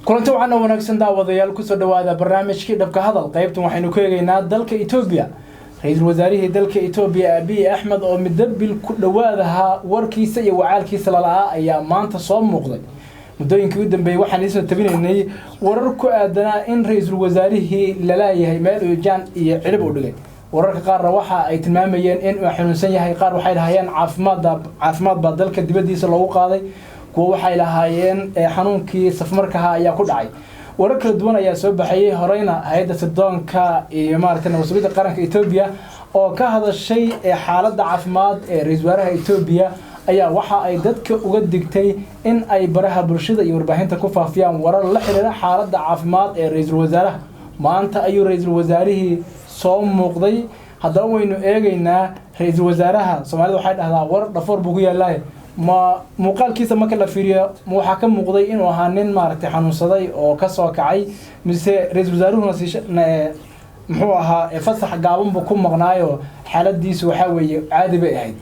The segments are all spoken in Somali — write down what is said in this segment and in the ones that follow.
kulanti waxaan wanaagsan daawadayaal ku soo dhawaada barnaamijkii dhabka hadal qaybtan waxaynu ku eegaynaa dalka Itoobiya ra'iisul wasaarihii dalka Itoobiya Abiy Ahmed oo midbil ku dhawaadaha warkiisa iyo wacaalkiisa lala ayaa maanta soo muuqday muddooyinkii u dambeeyay waxaan isoo tabinaynay warar ku aadanaa in ra'iisul wasaarihii lala yahay meel jaan iyo cirib u dhigay wararka qaar waxa ay tilmaamayeen in uu xanuunsan yahay qaar waxay lahaayeen caafimaad baa dalka dibadiisa loogu qaaday kuwa waxay lahaayeen xanuunkii safmarkaha ayaa ku dhacay warar kala duwan ayaa soo baxay horeyna hay'adda sirdoonka iyo maaragtay wasaaradda qaranka Itoobiya oo ka hadashay xaaladda caafimaad ee ra'iisul wasaaraha Itoobiya ayaa waxa ay dadka uga digtay in ay baraha bulshada iyo warbaahinta ku faafiyaan warar la xiriira xaaladda caafimaad ee ra'iisul wasaaraha maanta ayuu ra'iisul wasaarihii soo muuqday haddaba waynu eegaynaa ra'iisul wasaaraha Soomaalidu waxay dhahdaan war dhafoor buu ku yaallaa ma muuqaalkiisa marka la fiiriyo waxa ka muuqday inuu ahaa nin maaragtay xanuunsaday oo ka soo kacay mise ra'iisul wasaaruhuna muxuu ahaa fasax gaaban buu ku maqnaayo xaaladiisu waxa weeye caadi bay ahayd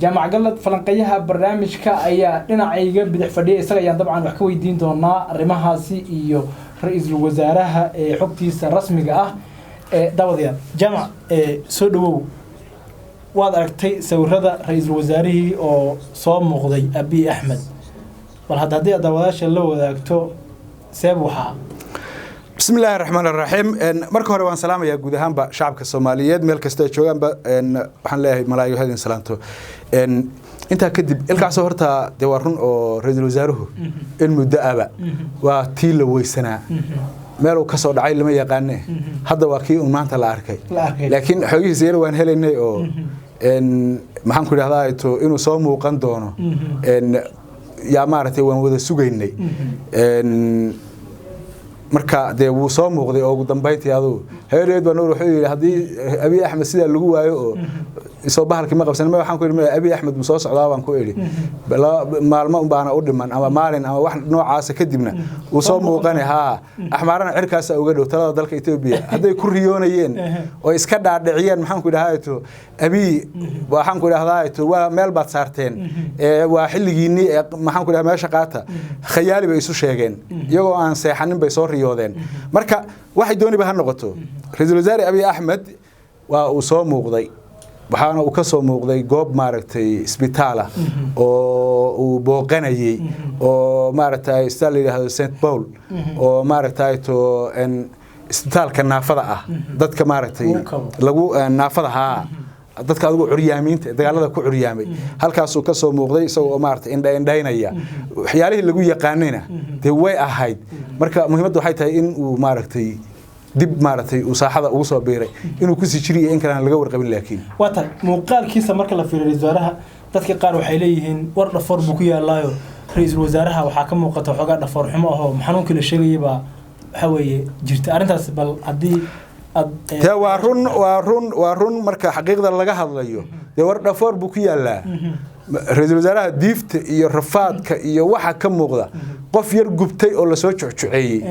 jaamac galad falanqayaha barnaamijka ayaa dhinacayga bidix fadhiya isaga ayaan dabcan wax ka weydiin doonaa arrimahaasi iyo ra'iisul wasaaraha ee xogtiisa rasmiga ah داوديان جمع سودو واد أركتي سورة رئيس الوزراء أو صام مغضي أبي أحمد والهذا دي داوداش اللي هو ذاكتو سابوها بسم الله الرحمن الرحيم مركو هروان سلام يا جودهان بشعبك الصوماليين ملك استيجوان بحن الله ملايو هذين سلامته أنت كدب الكع صورتها دوارون أو رئيس الوزراء المدأبة وتيل ويسنا meelo ka soo dhacay lama yaqaan hadda waa kii maanta la arkay laakiin xogihiisa yar waan helaynay oo maxaan ku dhahdaa inuu soo muuqan doono yaa maartay waan wada sugaynay marka dee wuu soo muuqday oo ugu dambeyntii adu heereed baan wuxuu yiri hadii Abiy Ahmed sida lagu waayo oo soo bahalkii ma qabsan ma waxaan ku yiri Abiy Ahmed soo socdaa baan ku iri maalmo baana u dhiman ama maalin ama wax noocaas ka dibna uu soo muuqanay ha axmaarana cirkaas uga dhow talada dalka Itoobiya haday ku riyoonayeen oo iska dhaadhiciyeen maxaan ku dhahaayto Abiy waxaan ku dhahaayto waa meel baad saarteen waa xilligiini maxaan ku dhahaa meesha qaata khayaali bay isu sheegeen iyagoo aan seexanin bay soo riyoodeen marka waxay dooniba ha noqoto ra'iisul wasaare Abiy Ahmed waa uu soo muuqday waxaana uu ka soo muuqday goob maaragtay isbitaal oo uu booqanayay oo maaragtay isbitaal yiraahdo St Paul oo maaragtay isbitaalka naafada ah dadka maaragtay lagu naafada ha dadka adigu curyaamiinta dagaalada ku curyaamay halkaas uu ka soo muuqday isagoo maartay indhaynaya waxyaalihii lagu yaqaanayna de way ahayd marka muhiimaddu waxay tahay in uu maartay dib maartay uu saaxada ugu soo biiray inuu ku sii jiriyo in kale laga warqabin laakiin wata muuqaalkiisa marka la fiiriyo wasaaraha dadka qaar waxay leeyihiin war dhafoor buu ku yaalaayo ra'iisul wasaaraha waxa ka muuqata xogaa dhafoor xumo ah xanuunka la sheegayba waxa weeye jirta arintaas bal hadii تا وارون مركا حقيقة لقى هذا اليوم يورد أفور بكيا رئيس الوزراء ديفت يرفض يوحى كم مغدا قف يرجبتي ولا سوتش عي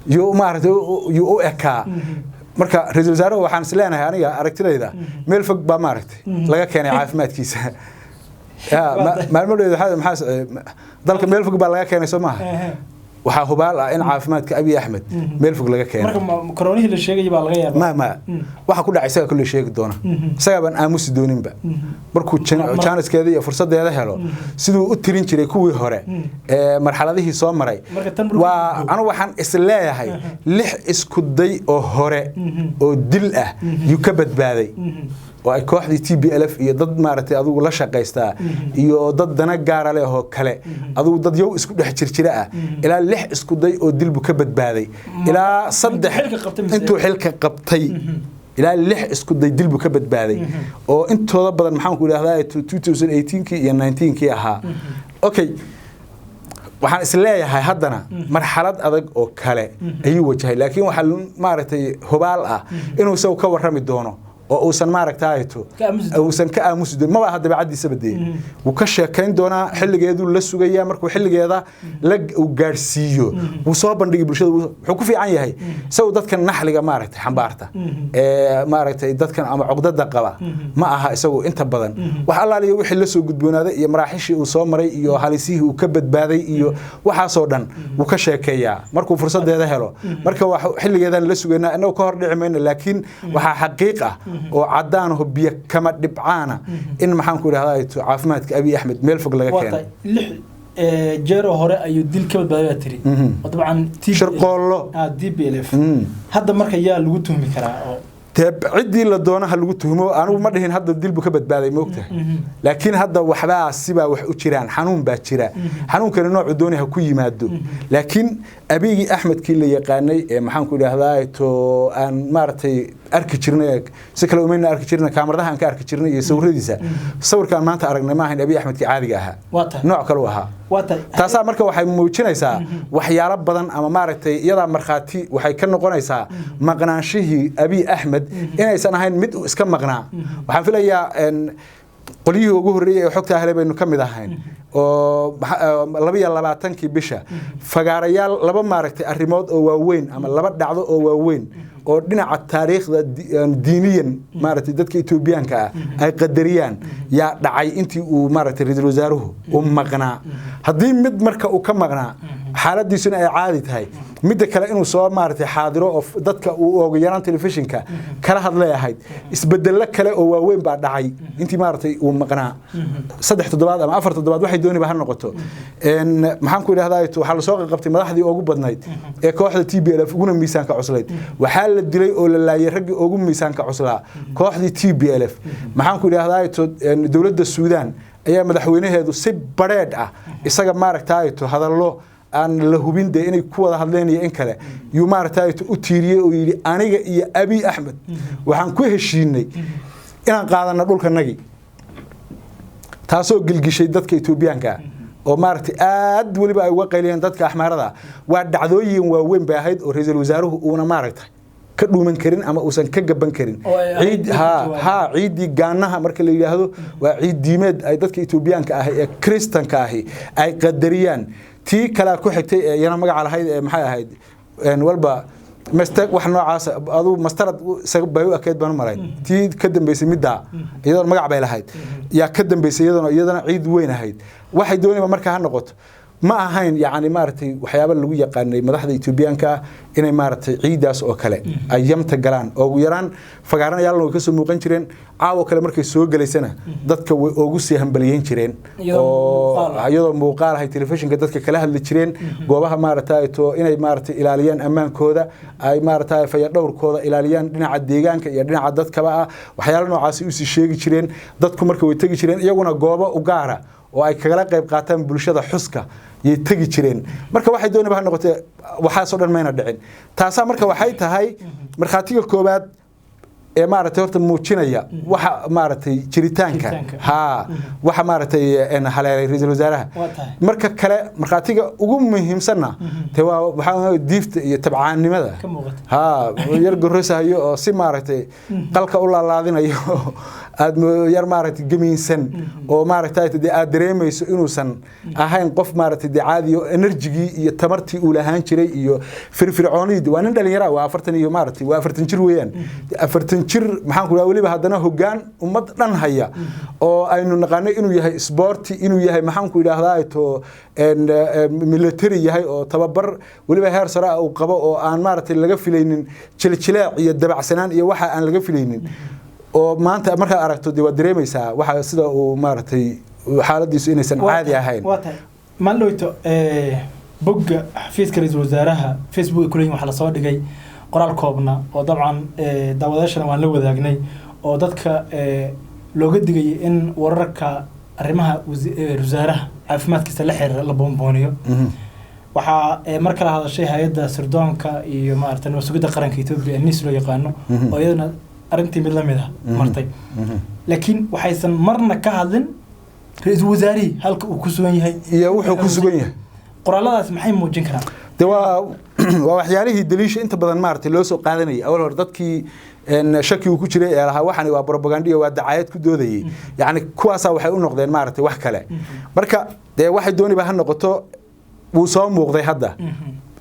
يو مارد يو أكا مركا رئيس الوزراء وحن سلانة يعني أركتنا إذا ملفق بمارد لقى كان عافمات كيس يا ما المرة هذا محاس ذلك ملفق بلقى كان يسمعها waxa hubaal ah in caafimaadka Abiy Ahmed meel fog laga keenay marka koroonihii la sheegay baa laga yaabaa ma waxa ku dhacay isaga kulli sheegi doona isaga baan aamusi dooninba markuu chance-keeda iyo fursadeeda helo sidoo u tirin jiray kuwii hore ee marxaladihii soo maray waa anu waxaan isleeyahay lix isku day oo hore oo dil ah yu ka badbaaday oo ay kooxdii TPLF iyo dad maartay adigu la shaqeystaa iyo dad dana gaar ah oo kale adigu dad yow isku dhex jirjira ah ilaa lix isku day oo dilbu ka badbaaday ilaa saddex intuu xilka qabtay ilaa lix isku day dilbu ka badbaaday oo intooda badan maxaan ku yiraahdaa 2018 iyo 19 ahaa okay waxaan isleeyahay haddana marxalad adag oo kale ayuu wajahay laakiin waxa maartay hubaal ah inuu soo ka warrami doono oo uusan maaragtaayo uusan ka aamusi ma aha dabacadiisa badee uu ka sheekayn doonaa xilligeedu la sugaya markuu xilligeeda la gaarsiiyo uu soo bandhigi bulshada wuxuu ku fiican yahay isagu dadkan naxliga maaragtay xambaarta maaragtay dadkan ama cugdada qaba ma aha isagu inta badan wax allaaliyo wixii la soo gudboonaaday iyo maraaxishii uu soo maray iyo halisihii uu ka badbaaday iyo waxaas oo dhan uu ka sheekeeyaa markuu fursadeeda helo marka wax xilligeedan la sugaynaa inuu ka hor dhici mayno laakiin waxa xaqiiq ah oo cadaan oo biyo kama dhibcaana in maxaan ku yiraahdaa caafimaadka Abiy Ahmed meel fog laga keenay jeero hore ayuu dil ka badbaaday tiri dabcan shirqoollo DPLF hadda marka yaa lagu tuhmi karaa oo عدي لا دونها لو تهمو أنا ما دهين هذا الدل بك بدبادي موقته لكن هذا وحبا سبا وحجران حنون باجرا حنون كان نوع دونها كوي مادو لكن أبي أحمد كل يقاني محن كل هذا تو أن مارتي أركتشرنا سكلوا منا أركتشرنا كاميرا هان كأركتشرنا يصور ديسا صور كان ما تأرجنا ما هن أبي أحمد كعادي جاها نوع كلوها تاسع مركب وحي موجنيسا وحيا رب بدن أما مارتي يلا مرخاتي وحي كنا قنيسا مقناشيه أبي أحمد إنه سنهين مد إسكام مقنع وحن في ليا إن قليه وجهري وحكتها هلبا إنه كم ذهين لبي الله بعتنك بيشة فجاريال لبا مارتي الريموت أو وين أما لبا دعوة أو وين ودنا على التاريخ دينيا مارتي دتك إثيوبيان كا أي قدريان يا دعي أنتي ومارتي رجل وزاره ومقنع هذين مد مركب وكم مقنع حالات دي سنة عادة هاي مدة كلا إنه صار مارتي حاضره أو دتك وجيران تلفزيون كا كلا هذا لا هاي إسبدل لك كلا أو وين بعد دعي أنتي مارتي ومقنع صدق تضباط أما أفر تضباط واحد دوني بهالنقطة إن محن كل هذا يتو حال سواق قبتي ملاح دي أوجب بدنايد كواحد TPLF وقولنا ميسان كعسليد وحال الدليل ولا لا يرجع أوجب ميسان كعسلا كواحد TPLF محن كل هذا يتو دولة السودان أيام مدحوينه هذا سب بريد إسقى مارك تايتو هذا الله أن لهوبين ده إني كوا هذلين إنكله يوم أرتايتو أتيريه ويلي أنا يا أبي أحمد وحن كويه الشيني إن قاعدنا نقول كنجي تاسو قلقي دتك إثيوبيان كا ومارتي أد ولي بقى وقيلين دتك أحمر هذا وعدعوي وين بعيد ورئيس الوزراء ونا مارته كدو من كرين أما وسن كجبن كرين عيد ها عيد دي جانها مركل اللي هذا وعيد ديمد أي دتك إثيوبيان كاهي كريستان كاهي أي قدريان تي كلا كحتي ينا مجا على هاي محيا هاي إن والبا مستق وحنا عاس أدو مسترد سببه أكيد بنو مراي تي كدم بيسي مدة يدور مجا على هاي يا كدم بيسي يدنا عيد وين هاي واحد دوني ما مركها نقط ما هين يعني مارتي وحيابا اللي يقاني مدحدة إثيوبيان كا إنه مارتي عيداس أو كله أيام تجران أو يران فقارنا يلا وكسر موقن شرين عاو كله مركز سوق جلسنا ضدك أوجسي هم بليين شرين أيضا موقال هاي تلفزيون كضدك كلها اللي شرين جوابها مارتي تو إنه مارتي إلاليان أمان كودا أي مارتي فيدور كودا إلاليان دنا عديجان كيدنا عدد كبا وحيالنا عاصي وسي شيء شرين ضدك مركز ويتجي شرين يجونا جوابه وجارة وأي كلا قيب قاتم بالشدة حسكة يتجي شرين مركب واحد دوني بها نقطة وحاسون ما يندعين تاسع مركب واحد هاي مرخاتي الكوبات مارتي هرت موتشينيا وح مارتي شريتانكا ها وح مارتي إن حلال رئيس الوزراء مركب كلا مرخاتي وقوم مهم سنة توا وح ديفت يتبعان لماذا ها يرجع الرئيس هيو سي مارتي قلك الله العظيم هيو ير مارتي جميل سن أو مارتي تدي أدريم يسوونه سن أهين قف مارتي دي عادي إنرجي يتمرتي ولا هانشري يو فرعوني وأنا اللي يرى وافرتني يو مارتي وافرتني شرويان أفرتني شر محن كل أولي بهذانا هجان ومدن هيا أو إنه نقاني إنه يهي سبورتي إنه يهي محن كل هذا تو إن ميليتري يهي أو تببر ولي بهار سراء أو قبا أو أن مارتي اللي قفلين شلة يدبع سنان يوحى أن اللي قفلين وما أنت مرة أردت دي ودريميسا واحد صدا ومارتي حالة دي سؤال إنسان عادي هاين. ما لويتو بوج حفيز كرئيس وزراء فيسبوك كلهم حلا صور دقي قرار كوبنا وطبعا دعواتنا وان لو ذاقني ودتك لو قد دقي إن ورك رمها وزراء عافمات كسلحر لبونبونيو waxaa marka la hadashay hay'adda sirdoonka iyo maartan wasuuqda qaranka Itoobiya innis loo yaqaano oo iyadana arintii mid la mid ah martay laakiin waxaysan marna ka hadlin ra'iisul wasaarihi halka uu ku sugan yahay iyo wuxuu ku sugan yahay qoraaladaas maxay muujin karaan waa waxyaalihii daliisha inta badan maartay loo soo qaadanayay awal hor dadkii shaki uu ku jiray ee lahaa waxani waa propaganda waa dacaayad ku doodayay yani kuwaas waxay u noqdeen maartay wax kale marka waxay dooniba ha noqoto wuu soo muuqday hadda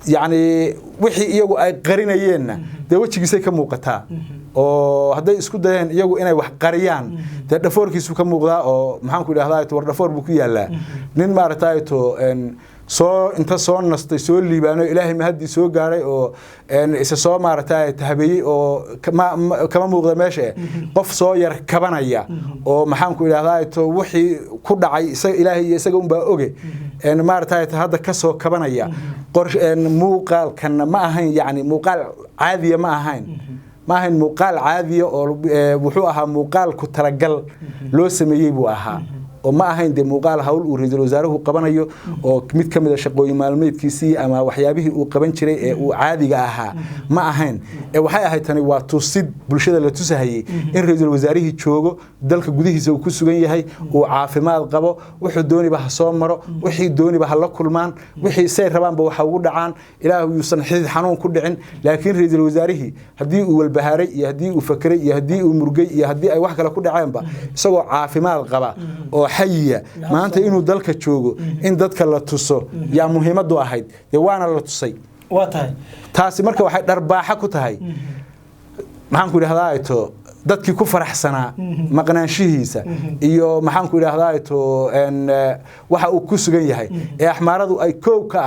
يعني wixii iyagu ay qarinayeenna wajigiisay ka muuqataa oo haday isku dayeen iyagu inay wax qariyaan dhafoorkiisu ka muuqdaa oo maxaan ku idhaahdaa war dhafoor buu ku yaalaa nin maartay to soo inta soo nastay soo liibaano ilaahay ma hadii soo gaaray oo isa soo maartay tahabeeyay oo kama muuqda meesha qof soo yar kabanaya oo maxaan ku idhaahdaa to wixii ku dhacay ilaahay iyo isaga baa oge maartay hadda ka soo kabanaya muuqaal kan ma ahayn yani muuqaal caadi ma ahayn muuqaal caadi oo wuxuu ahaa muuqaal ku talagal loo sameeyay buu ahaa oo ma ahayn muuqaal hawl uu ra'iisul wasaaruhu qabanayo oo mid kamid ah shaqooyin maalmeedkiisii ama waxyaabihii uu qaban jiray ee uu caadiga ahaa ma ahayn waxay ahayd tani waa tusid bulshada la tusahayay in ra'iisul wasaarihi joogo dalka gudihiisa uu ku sugan yahay uu caafimaad qabo wuxuu dooniba ha soo maro wixii dooniba ha la kulmaan wixii say rabaanba waxa ugu dhacaan ilaahu yuusan xidid xanuun ku dhicin laakiin ra'iisul wasaarihi hadii uu walbahaaray iyo hadii uu fakiray iyo hadii uu murgay iyo hadii ay wax kale ku dhaceenba isagoo caafimaad qaba oo حية ما أنت إنه ذلك تشوجو إن ذلك لا تصو يا مهمة دو أحد يوانا لا تصي واتهاي تاسي مركب واحد دربا حكوتهاي ما هنقول هذا تو ذلك كفر حسنا ما قناشيهيسا إيو ما هنقول هذا تو إن واحد أكوس جاي هاي إحمارضو أي كوكا